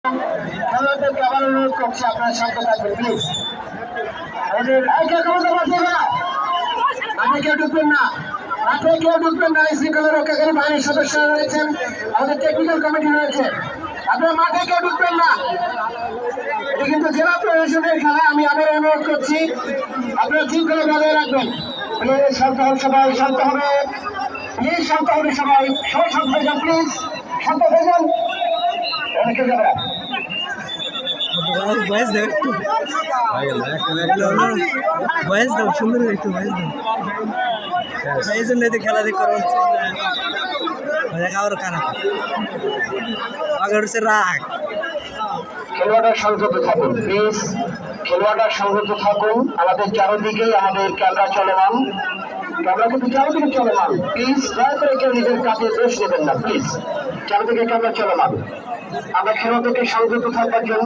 খেলোয়াড়দেরকে আবার অনুরোধ করছি আপনারা শান্ত থাকবেন প্লিজ। আমাদের মাঠে কেউ ঢুকবেন না, মাঠে কেউ ঢুকবেন না। এই শৃঙ্খলা রক্ষাকারী বাহিনীর সদস্যরা রয়েছেন, আমাদের টেকনিক্যাল কমিটি রয়েছে, আপনারা মাঠে কেউ ঢুকবেন না। এটি কিন্তু জেলা প্রশাসনের খেলা। আমি আবার অনুরোধ করছি আপনারা শৃঙ্খলা বজায় রাখবেন। শান্ত হন সবাই, শান্ত হবে প্লিজ, শান্ত হবে সবাই, সবাই শান্ত হয়ে যান প্লিজ, শান্ত হয়ে যান। অনেকে যাবে বয়স দাও একটু, বয়স দাও, সুন্দর একটু বয়স দাও। এই জন্য খেলা দেখ করা হচ্ছে খারাপ আগে হচ্ছে রাগ। খেলোয়াড়রা সংযত থাকুন প্লিজ, খেলোয়াড়রা সংযত থাকুন। আমাদের চারদিকেই আমাদের ক্যামেরা চলমান, ক্যামেরা কিন্তু চারদিকে চলমান। প্লিজ দয়া করে কেউ নিজের কাছে দোষ নেবেন না প্লিজ, চারদিকে ক্যামেরা চলমান। আমরা খেলোয়াড়দেরকে সংযত থাকবার জন্য